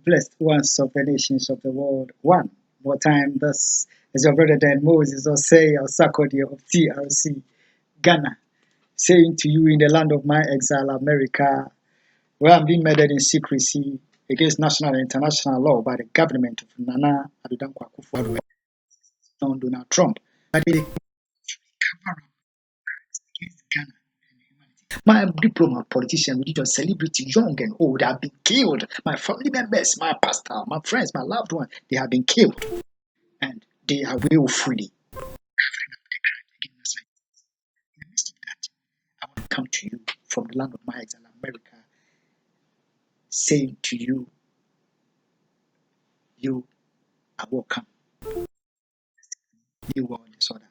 blessed ones of the nations of the world. One more time, this is your brother Dan Moses Osei Osakodi of TRC Ghana, saying to you in the land of my exile, America, where I'm being murdered in secrecy against national and international law by the government of Nana Addo Akufo and Donald Trump. But they cover up against Ghana. My diplomat, politician, religious celebrity, young and old, have been killed. My family members, my pastor, my friends, my loved ones, they have been killed. And they are willfully against us. In the midst of that, I want to come to you from the land of my exile, America, saying to you, you are welcome. You are on disorder.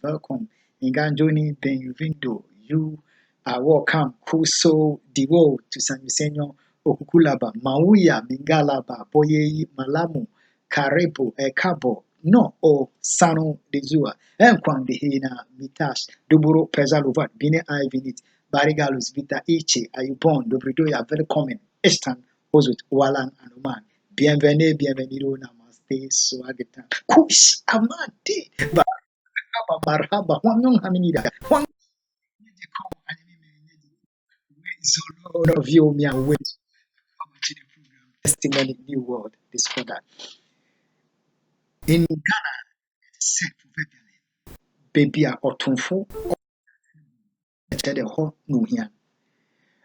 Welcome. Inganjoni Benvindo. You are welcome. Kuso Diwo to San Yusenyo Okukulaba, Mauya, Mingalaba, Boye, Malamu, Karebo, Ekabo, no o Sano de Zua, Enquan de Hina, Mitash, Duburo Pezalovat, Bine Ivinit, Barigalus, Vita Ichi, Ayubon, Dobridoya, very common, Estan, Ozut, Walan, and Oman. Bienvenue, bienvenido, namaste, swagata. Kush, amante, marhaba, marhaba, Hwanyong Haminida, Hwang, Zolo, Vio, Mia, Wait, Testimony, New World, this for that. In Ghana, said proverbially, baby are otunfo, the whole no here.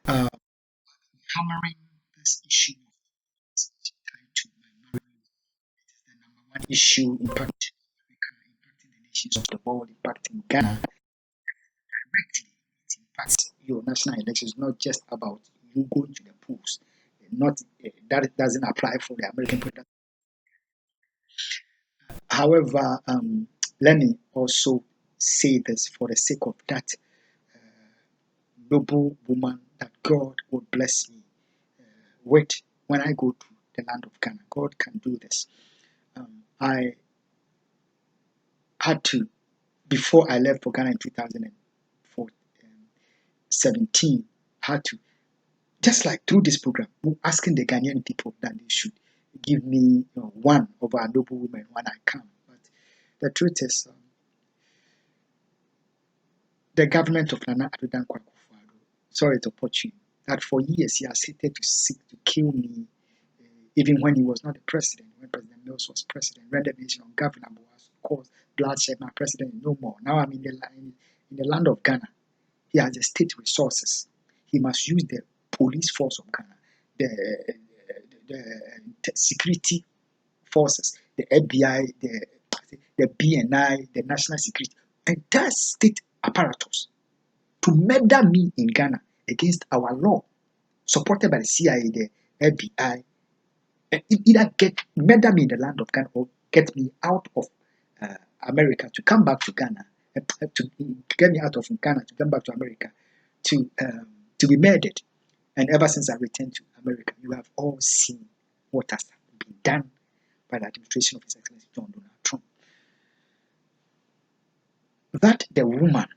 Hammering this issue tied to my marriage, it is the number one issue impacting Africa, impacting the nations of the world, impacting Ghana directly. It impacts your national elections, not just about you going to the polls. Not that doesn't apply for the American president. However, let me also say this for the sake of that noble woman that God would bless me with when I go to the land of Ghana. God can do this. I had to, before I left for Ghana in 2017, had to, just like through this program, asking the Ghanaian people that they should give me one of our noble women when I come. But the truth is, the government of Nana Addo Akufo, sorry to put you, that for years he has hated to seek to kill me, even when he was not the president, when President Mills was president, rendered the nation ungovernable, has caused bloodshed. My president is no more. Now I'm in the land of Ghana. He has the state resources. He must use the police force of Ghana, the security forces, the FBI, the BNI, the national security, entire state apparatus to murder me in Ghana against our law, supported by the CIA, the FBI, and either murder me in the land of Ghana or get me out of America to come back to Ghana, to get me out of Ghana to come back to America, to be murdered. And ever since I returned to America, you have all seen what has been done by the administration of His Excellency John Donald Trump. That the woman,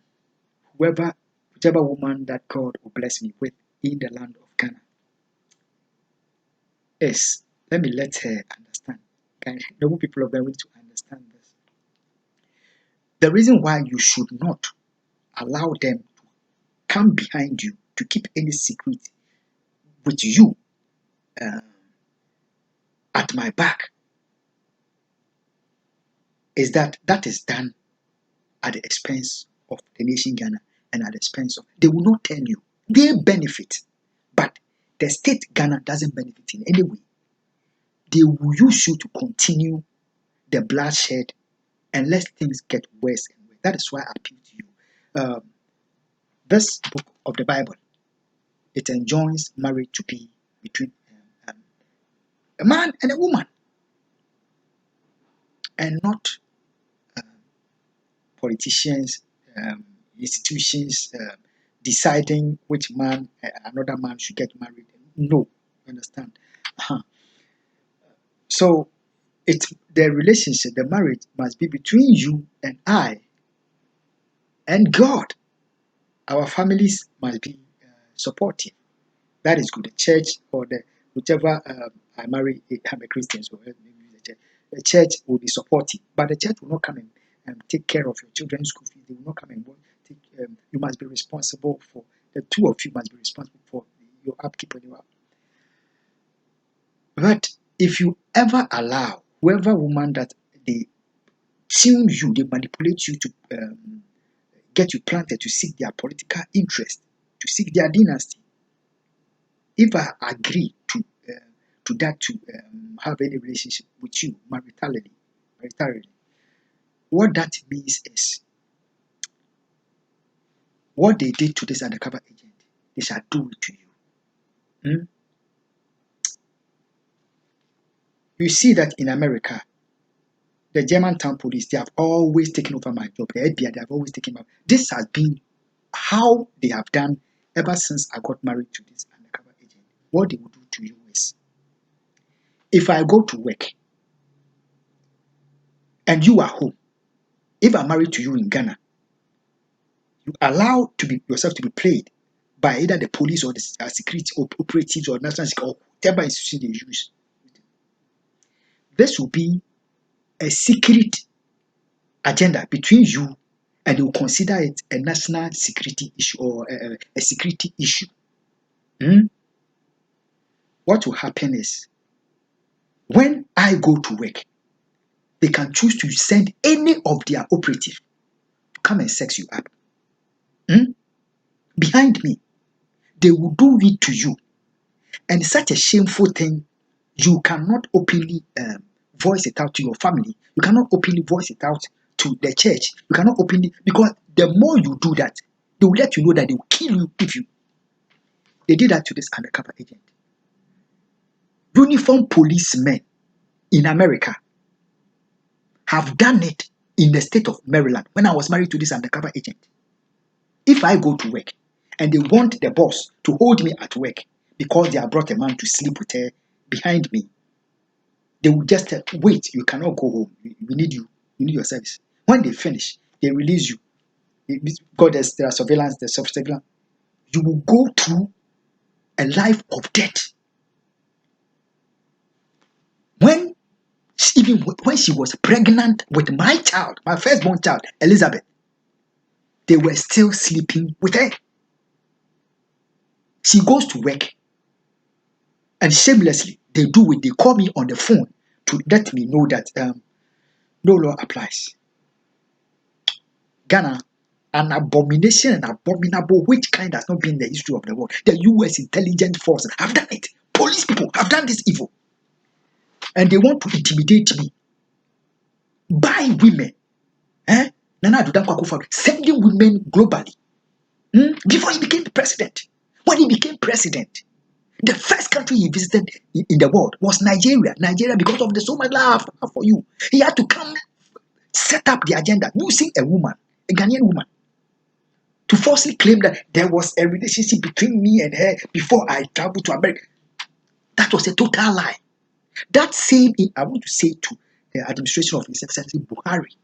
whichever woman that God will bless me with in the land of Ghana is, let her understand. The people of Ghana need to understand this. The reason why you should not allow them to come behind you to keep any secret with you at my back is that is done at the expense of the nation Ghana and at the expense of, they will not tell you. They benefit, but the state Ghana doesn't benefit in any way. They will use you to continue the bloodshed and let things get worse and worse. That is why I appeal to you. This book of the Bible, it enjoins marriage to be between a man and a woman, and not politicians, institutions deciding which man another man should get married. No, understand? So the relationship, the marriage must be between you and I and God. Our families must be supportive. That is good. The church or the whichever I marry, I'm a Christian, so the church will be supportive, but the church will not come and take care of your children's school fees. They will not come and take. You must be responsible for the two of you must be responsible for your upkeep on your up. But if you ever allow whoever woman that they tune you, they manipulate you to get you planted to seek their political interest, to seek their dynasty. If I agree to that to have any relationship with you maritality, what that means is what they did to this undercover agent, they shall do it to you. You see that in America, the German town police, they have always taken over my job. The FBI, they have always taken over. This has been how they have done ever since I got married to this undercover agent. What they will do to you is, if I go to work and you are home, if I'm married to you in Ghana, you allow yourself to be played by either the police or the security operatives or national security or whatever institution they use. This will be a secret agenda between you, and they will consider it a national security issue or a security issue. What will happen is, when I go to work, they can choose to send any of their operatives to come and sex you up. Behind me, they will do it to you. And such a shameful thing, you cannot openly voice it out to your family. You cannot openly voice it out to the church. You cannot openly, because the more you do that, they will let you know that they will kill you if you. They did that to this undercover agent. Uniformed policemen in America have done it in the state of Maryland when I was married to this undercover agent. If I go to work and they want the boss to hold me at work because they have brought a man to sleep with her behind me, they will just tell, wait, you cannot go home. We need you. We need your service. When they finish, they release you. Because there are surveillance, there's surveillance. You will go through a life of death. Even when she was pregnant with my child, my firstborn child, Elizabeth, they were still sleeping with her. She goes to work, and shamelessly, they do it. They call me on the phone to let me know that no law applies. Ghana, an abomination and abominable which kind has not been in the history of the world. The US intelligence forces have done it. Police people have done this evil. And they want to intimidate me by women. Nana Addo Akufo sending women globally. Before he became president. When he became president, the first country he visited in the world was Nigeria. Nigeria, because of the so much love for you, he had to come set up the agenda using a woman, a Ghanaian woman, to falsely claim that there was a relationship between me and her before I traveled to America. That was a total lie. That same, I want to say to the administration of His Excellency Buhari,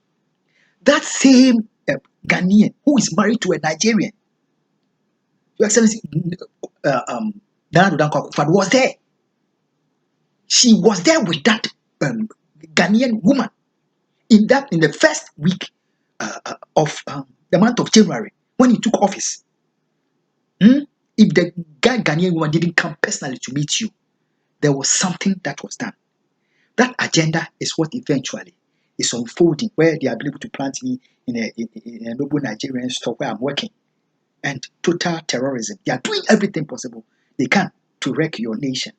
that same Ghanaian who is married to a Nigerian, Your Excellency Nana Addo Akufo was there. She was there with that Ghanaian woman in the first week of the month of January when he took office. If the Ghanaian woman didn't come personally to meet you, there was something that was done. That agenda is what eventually is unfolding, where they are able to plant me in a noble Nigerian store where I'm working. And total terrorism. They are doing everything possible they can to wreck your nation.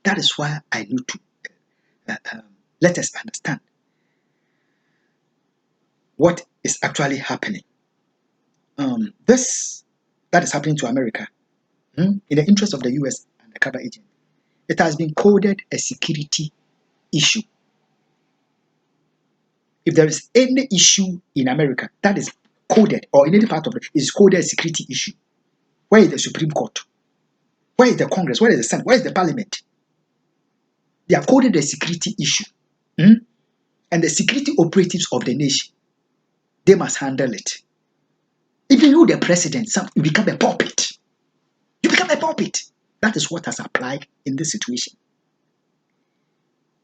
That is why I need to let us understand what is actually happening. This that is happening to America in the interest of the US undercover agent. It has been coded a security issue. If there is any issue in America that is coded, or in any part of it is coded a security issue, where is the Supreme Court? Where is the Congress? Where is the Senate? Where is the Parliament? They have coded a security issue. And the security operatives of the nation, they must handle it. Even you, the president, you become a puppet. stop it. That is what has applied in this situation.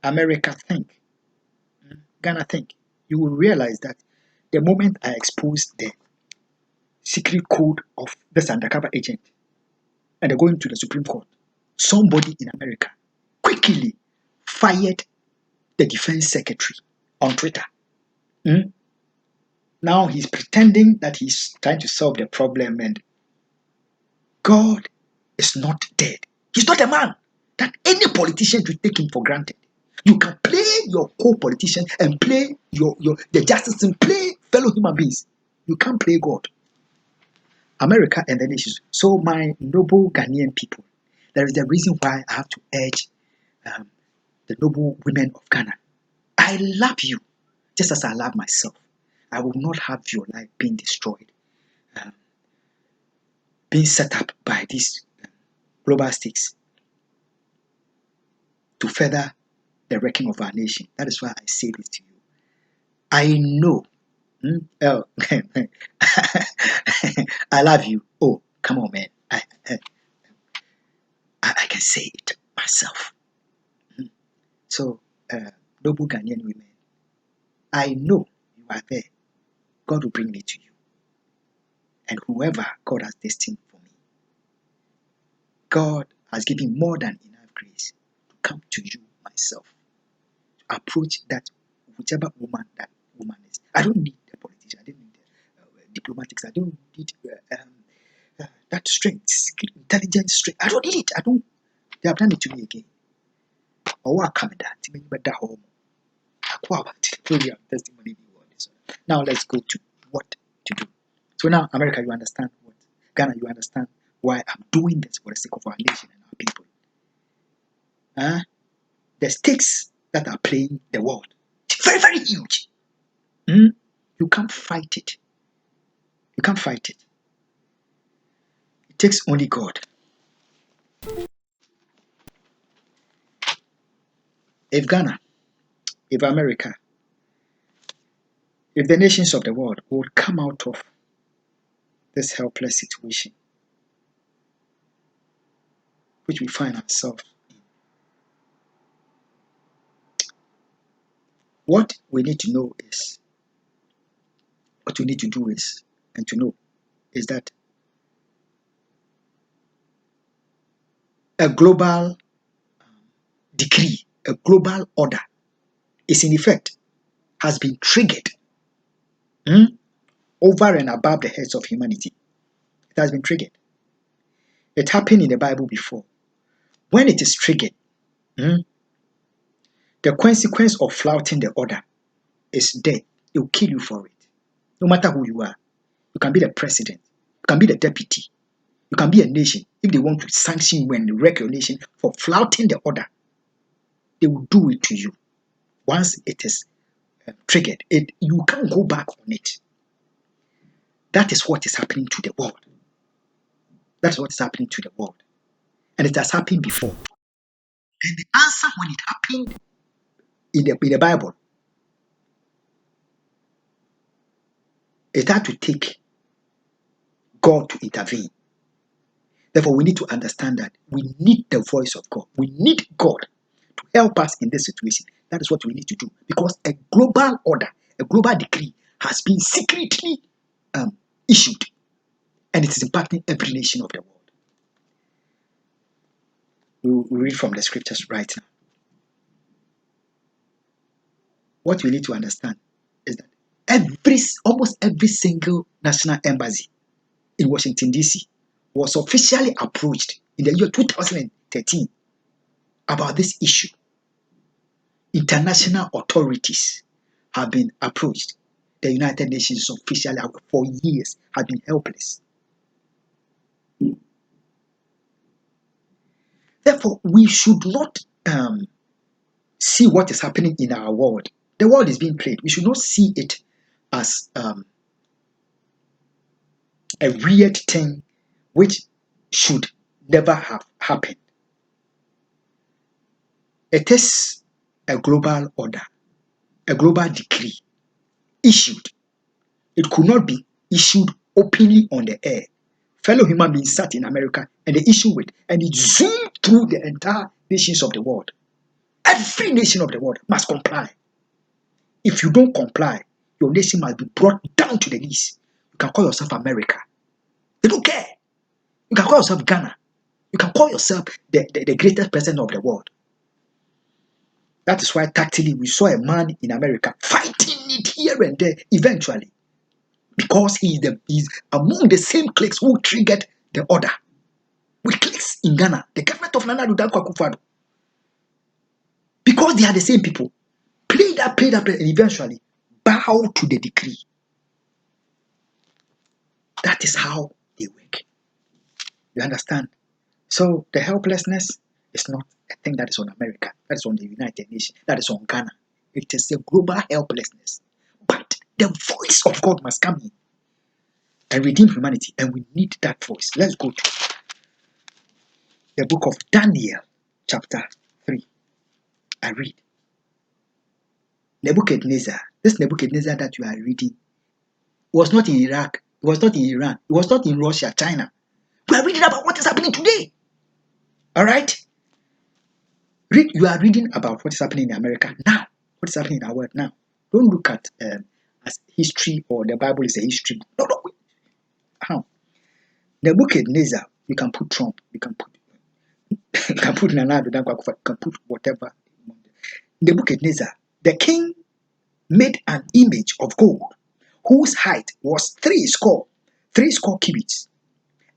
America, think. Ghana, think. You will realize that the moment I expose the secret code of this undercover agent and they're going to the Supreme Court, somebody in America quickly fired the defense secretary on Twitter. Now he's pretending that he's trying to solve the problem, and God is not dead. He's not a man that any politician should take him for granted. You can play your co-politician and play the justice and play fellow human beings. You can't play God. America and the nations. So my noble Ghanaian people, there is a reason why I have to urge the noble women of Ghana. I love you just as I love myself. I will not have your life being destroyed, being set up by these global stakes to further the wrecking of our nation. That is why I say this to you. I know. Oh, I love you. Oh, come on, man. I can say it myself. So, noble Ghanaian women, I know you are there. God will bring me to you. And whoever God has destined for me, God has given more than enough grace to come to you myself, to approach that whichever woman that woman is. I don't need a politician. I don't need diplomatics. I don't need that strength, intelligence strength. I don't need it. They have done it to me again. Now let's go to what to do. So now, America, you understand what? Ghana, you understand why I'm doing this for the sake of our nation and our people. The stakes that are playing the world, very, very huge. You can't fight it. You can't fight it. It takes only God. If Ghana, if America, if the nations of the world would come out of this helpless situation which we find ourselves in, what we need to know is, what we need to do is, and to know, is that a global decree, a global order is in effect, has been triggered over and above the heads of humanity. It has been triggered. It happened in the Bible before. When it is triggered, the consequence of flouting the order is death. They will kill you for it. No matter who you are. You can be the president. You can be the deputy. You can be a nation. If they want to sanction you and wreck your nation for flouting the order, they will do it to you. Once it is triggered, you can't go back on it. That is what is happening to the world. That's what is happening to the world. And it has happened before. And the answer when it happened in the Bible, it had to take God to intervene. Therefore, we need to understand that we need the voice of God. We need God to help us in this situation. That is what we need to do. Because a global order, a global decree has been secretly issued. And it is impacting every nation of the world. We read from the scriptures right now. What we need to understand is that almost every single national embassy in Washington, D.C. was officially approached in the year 2013 about this issue. International authorities have been approached. The United Nations officially for years have been helpless. Therefore, we should not see what is happening in our world. The world is being played. We should not see it as a weird thing which should never have happened. It is a global order, a global decree issued. It could not be issued openly on the air fellow human beings sat in America and they issued it, and it zoomed through the entire nations of the world. Every nation of the world must comply. If you don't comply, your nation must be brought down to the least. You can call yourself America. They don't care. You can call yourself Ghana. You can call yourself the greatest president of the world. That is why tactically we saw a man in America fighting it here and there eventually. Because he's among the same cliques who triggered the order. With cliques in Ghana, the government of Nana Addo Akufo, because they are the same people, played up, and eventually bow to the decree. That is how they work. You understand? So the helplessness is not a thing that is on America, that is on the United Nations, that is on Ghana. It is a global helplessness. But the voice of God must come in and redeem humanity, and we need that voice. Let's go to the book of Daniel, chapter 3. I read. Nebuchadnezzar, this Nebuchadnezzar that you are reading was not in Iraq, it was not in Iran, it was not in Russia, China. We are reading about what is happening today. All right? You are reading about what is happening in America now, what is happening in our world now. Don't look at as history or the Bible is a history. No. How? Nebuchadnezzar, you can put Trump, you can put Nana Addo Akufo, you can put whatever. Nebuchadnezzar, the king, made an image of gold, whose height was three score cubits,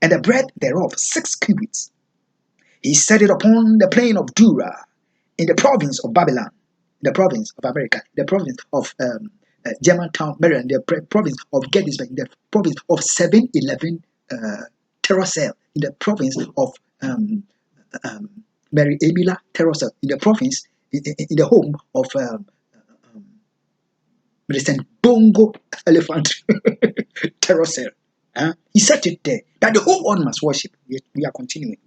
and the breadth thereof 6 cubits. He set it upon the plain of Dura, in the province of Babylon, the province of America, the province of Germantown, Maryland, the province of Gettysburg, the province of 711 Terracel, in the province of Mary Emila Terracel, in the province, in the home of Millicent Bongo Elephant Terracel. He set it there that the whole world must worship. We are continuing.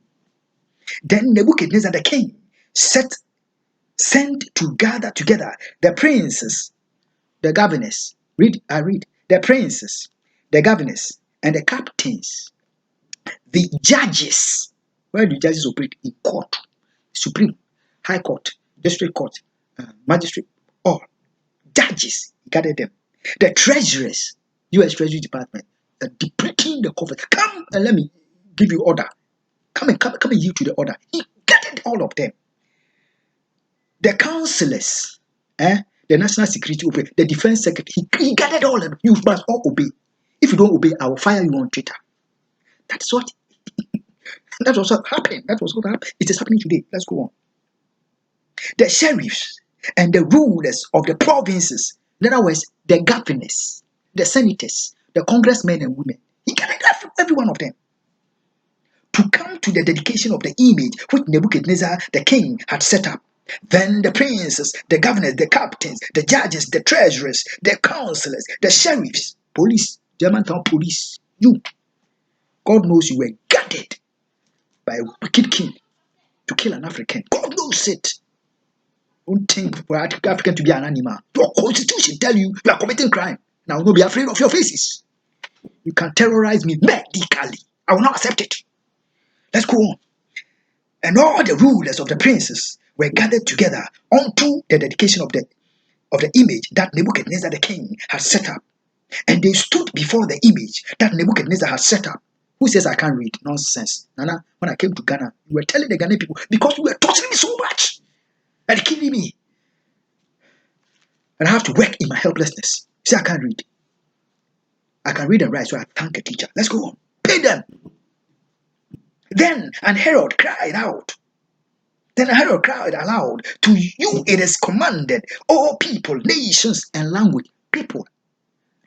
Then Nebuchadnezzar the king sent to gather together the princes, the governors. I read. The princes, the governors, and the captains, the judges. Where do judges operate? In court, supreme, high court, district court, magistrate, all judges. Gathered them. The treasurers, U.S. Treasury Department, depleting the coffers. Come and let me give you order. Come and yield to the order. He gathered all of them. The counselors, the national security, the defense secretary, he gathered all of them. You must all obey. If you don't obey, I will fire you on Twitter. That's what happened. That was what happened. It is happening today. Let's go on. The sheriffs and the rulers of the provinces, in other words, the governors, the senators, the congressmen and women, he gathered every one of them to come to the dedication of the image which Nebuchadnezzar the king had set up. Then the princes, the governors, the captains, the judges, the treasurers, the counselors, the sheriffs, police, Germantown police, you, God knows you were guarded by a wicked king to kill an African. God knows it. Don't think for an African to be an animal. Your constitution tell you you are committing crime. Now, don't be afraid of your faces. You can terrorize me medically. I will not accept it. Let's go on. And all the rulers of the princes were gathered together unto the dedication of the image that Nebuchadnezzar the king had set up. And they stood before the image that Nebuchadnezzar had set up. Who says I can't read? Nonsense. Nana, when I came to Ghana, you were telling the Ghanaian people, because you were torturing me so much and killing me. And I have to work in my helplessness. You say I can't read. I can read and write, so I thank a teacher. Let's go on. Pay them. Then an herald cried out. To you it is commanded, all people, nations, and language. People.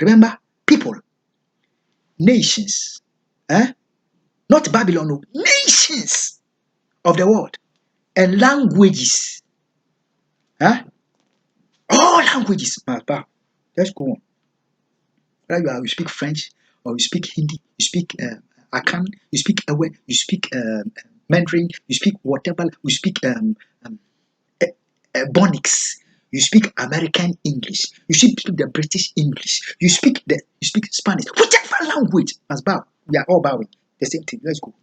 Remember, people. Nations. Not Babylon, no. Nations of the world. And languages. All languages must bow. Let's go on. Whether you speak French, or you speak Hindi, you speak Akan, you speak Ewe, you speak Mandarin, you speak whatever, you speak Ebonics, you speak American English, you speak the British English, you speak Spanish, whichever language must bow. We are all bowing. The same thing. Let's go.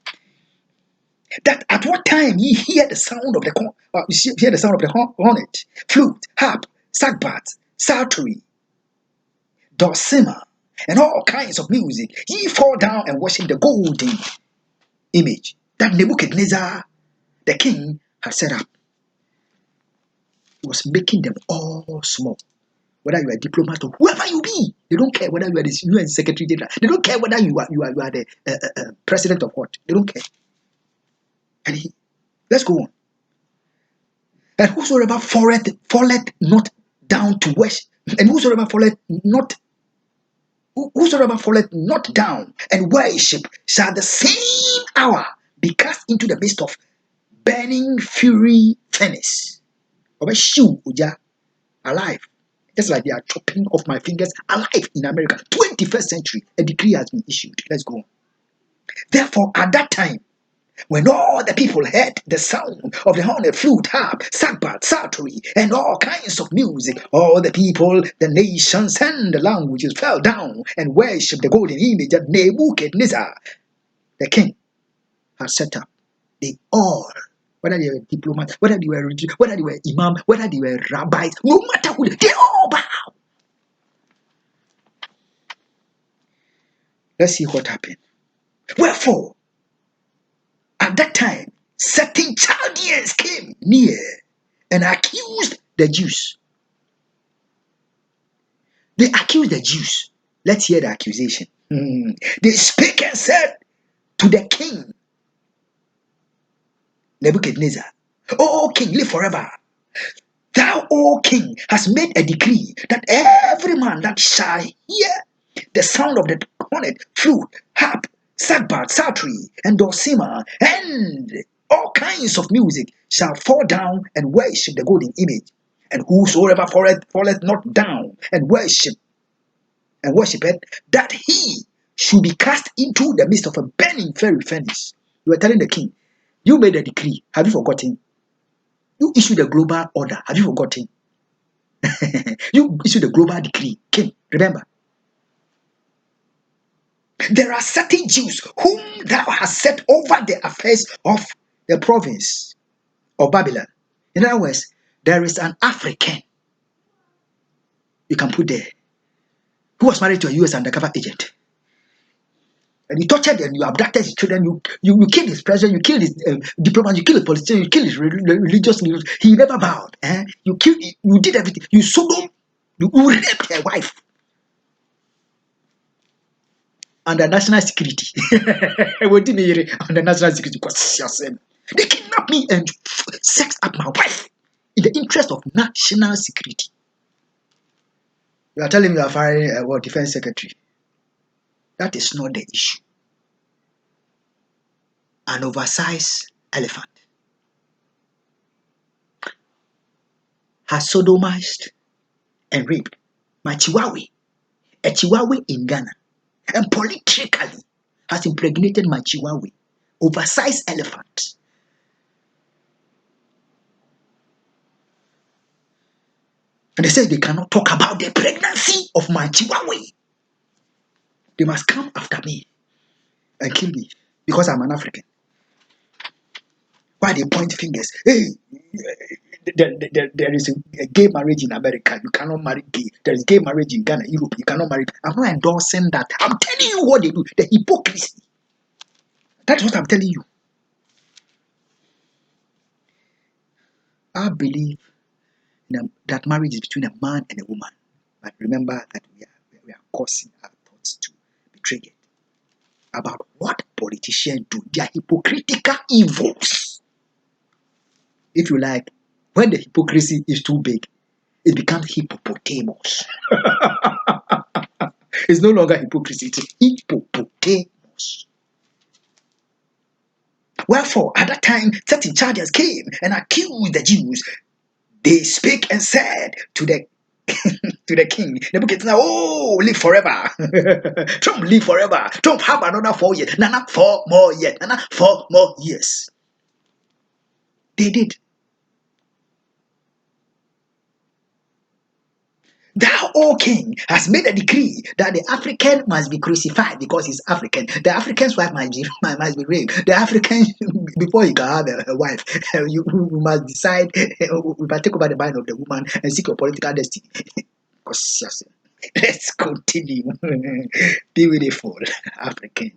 That at what time ye hear the sound of the hornet, flute, harp, sackbut, psaltery, dulcimer, and all kinds of music, ye fall down and worship the golden image that Nebuchadnezzar, the king, had set up. He was making them all small. Whether you are a diplomat or whoever you be, they don't care whether you are the UN Secretary General. They don't care whether you are the president of what. They don't care. And let's go on. And whosoever falleth not down to worship, and whosoever falleth not down and worship shall the same hour be cast into the midst of burning fury furnace. Alive. Just like they are chopping off my fingers alive in America. 21st century, a decree has been issued. Let's go on. Therefore, at that time, when all the people heard the sound of the horn, flute, harp, sackbut, psaltery, and all kinds of music, all the people, the nations, and the languages fell down and worshipped the golden image that Nebuchadnezzar, the king, had set up. They all, whether they were diplomats, whether they were imam, whether they were rabbis, no matter who, they all bow. Let's see what happened. Wherefore, at that time, certain Chaldeans came near and accused the Jews. They accused the Jews. Let's hear the accusation. They spake and said to the king, Nebuchadnezzar, O king, live forever. Thou, O king, hast made a decree that every man that shall hear the sound of the hornet, flute, harp, sackbut, psaltery, and dulcimer, and all kinds of music shall fall down and worship the golden image. And whosoever falleth not down and worship it, that he should be cast into the midst of a burning fiery furnace. You were telling the king, you made a decree. Have you forgotten? You issued a global order. Have you forgotten? You issued a global decree. King, remember. There are certain Jews whom thou hast set over the affairs of the province of Babylon. In other words, there is an African you can put there who was married to a US undercover agent. And you tortured and you abducted his children, you killed his president, you killed his diplomat, you killed his politician, you killed his religious leaders. He never bowed. You did everything. You sold him, you raped their wife under national security. Under national security, they kidnapped me and sexed up my wife in the interest of national security. You are telling me you are firing a defense secretary. That is not the issue. An oversized elephant has sodomized and raped my chihuahua, a chihuahua in Ghana, and politically has impregnated my chihuahua, oversized elephant. And they say they cannot talk about the pregnancy of my chihuahua. They must come after me and kill me because I'm an African. Why they point fingers? Hey, there is a gay marriage in America. You cannot marry gay. There is gay marriage in Ghana, Europe. You cannot marry. I'm not endorsing that. I'm telling you what they do. The hypocrisy. That's what I'm telling you. I believe that marriage is between a man and a woman. But remember that we are causing our thoughts to be triggered about what politicians do. They are hypocritical evils. If you like, when the hypocrisy is too big, it becomes hippopotamus. It's no longer hypocrisy, it's hippopotamus. Wherefore, at that time, certain Chaldeans came and accused the Jews. They spake and said to the to the king, Nebuchadnezzar, oh, live forever. Trump live forever. Trump have another 4 years. Nana, 4 more years. Nana, 4 more years. They did. Thou, O king, has made a decree that the African must be crucified because he's African. The African's wife must be raped. The African, before he can have a wife, you must decide, you must take over the mind of the woman and seek your political destiny. Let's continue. Beautiful African.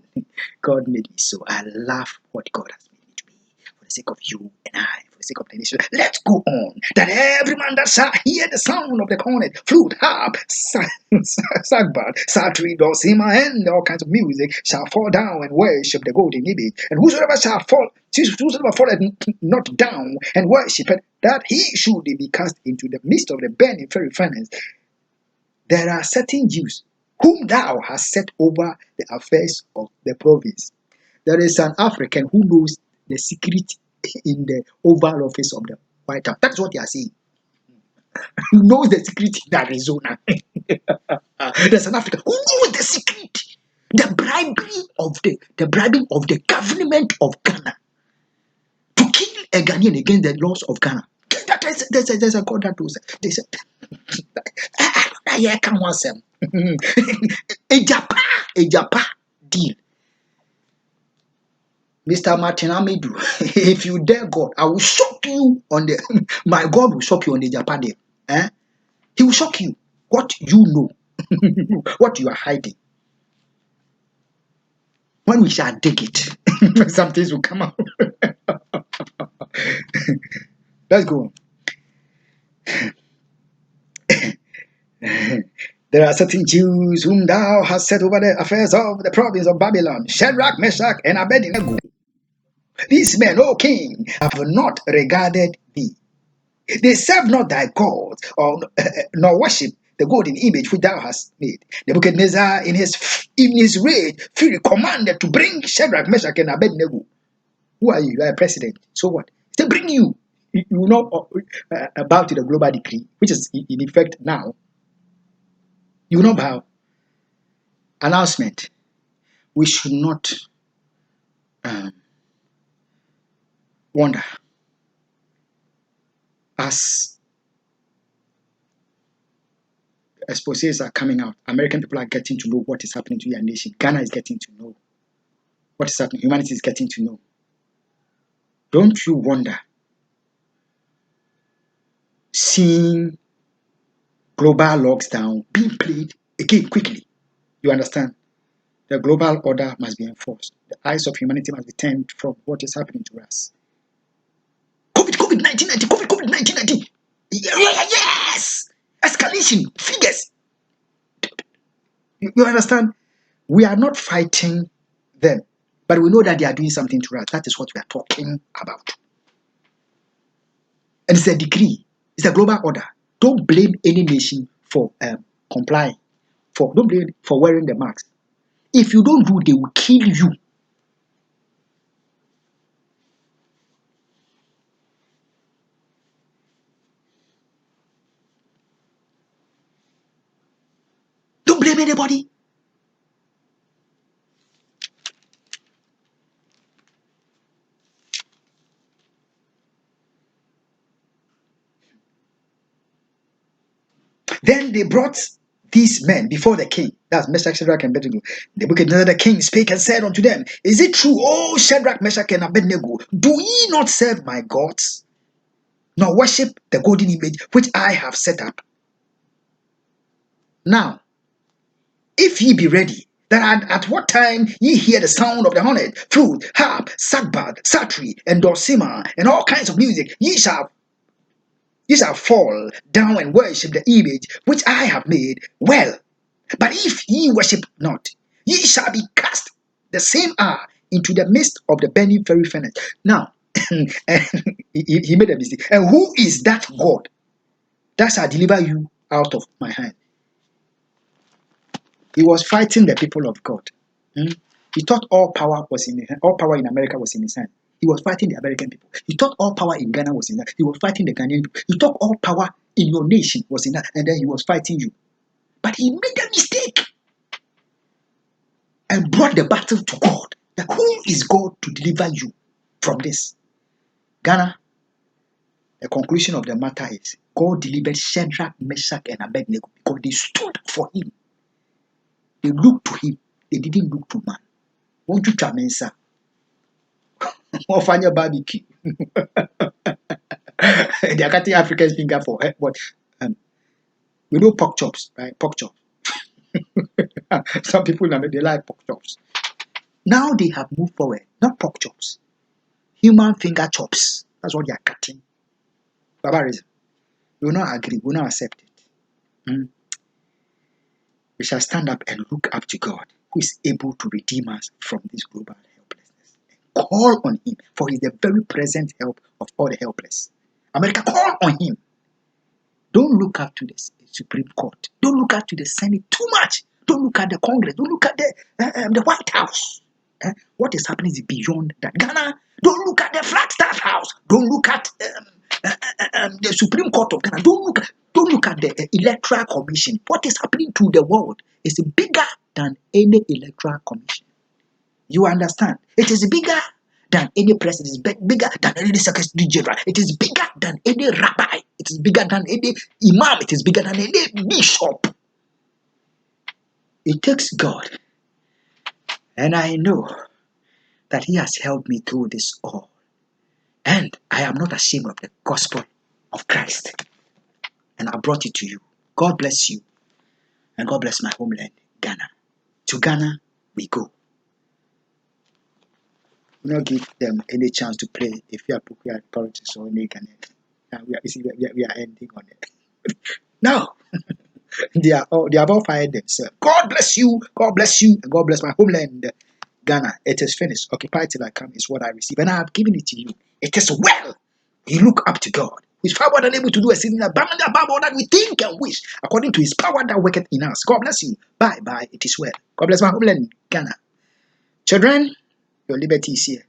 God made me so. I love what God has made me to be. For the sake of you and I, for the sake of the nation. Let's go on. That every man that shall hear the sound of the cornet, flute, harp, sagbad, psaltery, dulcimer, and all kinds of music shall fall down and worship the golden image. And whosoever falleth not down and worship it, that he should be cast into the midst of the burning fiery furnace. There are certain Jews whom thou hast set over the affairs of the province. There is an African who knows the secret in the Oval Office of the White House. That's what they are saying. Who knows the secret in Arizona? There's an African who knows the secret. The bribing of the government of Ghana to kill a Ghanaian against the laws of Ghana. There's a God that knows. They said, I can't want them. A Japan deal. Mr. Martin Amidu, if you dare God, I will shock you on the my God will shock you on the Japan deal. He will shock you what you know, what you are hiding. When we shall dig it, some things will come out. Let's go. There are certain Jews whom thou hast set over the affairs of the province of Babylon, Shadrach, Meshach, and Abednego. These men, O king, have not regarded thee. They serve not thy gods, nor worship the golden image which thou hast made. Nebuchadnezzar, in his rage, fury, commanded to bring Shadrach, Meshach, and Abednego. Who are you? You are a president. So what? They bring you. You will not bow to the global decree, which is in effect now. You will not bow. Announcement. We should not wonder as exposés are coming out. American people are getting to know what is happening to your nation. Ghana is getting to know what is happening. Humanity is getting to know. Don't you wonder seeing global lockdown being played again quickly? You understand? The global order must be enforced. The eyes of humanity must be turned from what is happening to us. COVID-19. Yes! Escalation, figures. You understand? We are not fighting them, but we know that they are doing something to us. That is what we are talking about. And it's a decree. It's a global order. Don't blame any nation for complying. Don't blame for wearing the mask. If you don't do, they will kill you. Don't blame anybody. Then they brought these men before the king. That's Meshach, Shadrach, and Abednego. Nebuchadnezzar the king spake and said unto them, Is it true, O Shadrach, Meshach, and Abednego, do ye not serve my gods, nor worship the golden image which I have set up? Now, if ye be ready, that at what time ye hear the sound of the hornet, flute, harp, sackbut, psaltery, and dulcimer, and all kinds of music, ye shall fall down and worship the image which I have made. Well, but if ye worship not, ye shall be cast the same hour into the midst of the burning fiery furnace. Now, he made a mistake. And who is that God that shall deliver you out of my hand? He was fighting the people of God. He thought all power was in his hand. All power in America was in his hand. He was fighting the American people. He thought all power in Ghana was in that. He was fighting the Ghanaian people. He thought all power in your nation was in that, and then he was fighting you. But he made a mistake and brought the battle to God. That who is God to deliver you from this? Ghana, the conclusion of the matter is God delivered Shadrach, Meshach, and Abednego because they stood for him. They looked to him. They didn't look to man. Won't you try mensa? Find your barbecue. They are cutting African's finger for what? We know pork chops, right? Pork chops. Some people they like pork chops. Now they have moved forward. Not pork chops. Human finger chops. That's what they are cutting. Barbarism. We will not agree. We will not accept it. We shall stand up and look up to God, who is able to redeem us from this global helplessness. Call on him, for he is the very present help of all the helpless. America, call on him. Don't look up to the Supreme Court. Don't look up to the Senate too much. Don't look at the Congress. Don't look at the White House. What is happening is beyond that. Ghana, don't look at the Flagstaff House. Don't look at the Supreme Court of Ghana. Don't look at the Electoral Commission. What is happening to the world is bigger than any Electoral Commission. You understand? It is bigger than any president. It is bigger than any secretary general. It is bigger than any rabbi. It is bigger than any imam. It is bigger than any bishop. It takes God. And I know that he has helped me through this all. And I am not ashamed of the gospel of Christ. And I brought it to you. God bless you. And God bless my homeland, Ghana. To Ghana, we go. We not give them any chance to play if you are politics or any Ghana. We are ending on it. No. They are about fired themselves. God bless you. God bless you. And God bless my homeland, Ghana. It is finished. Occupy till I come is what I receive. And I have given it to you. It is well. You look up to God, who is far more than able to do exceeding abundantly above all that we think and wish, according to his power that worketh in us. God bless you. Bye bye. It is well. God bless my homeland, Ghana. Children, your liberty is here.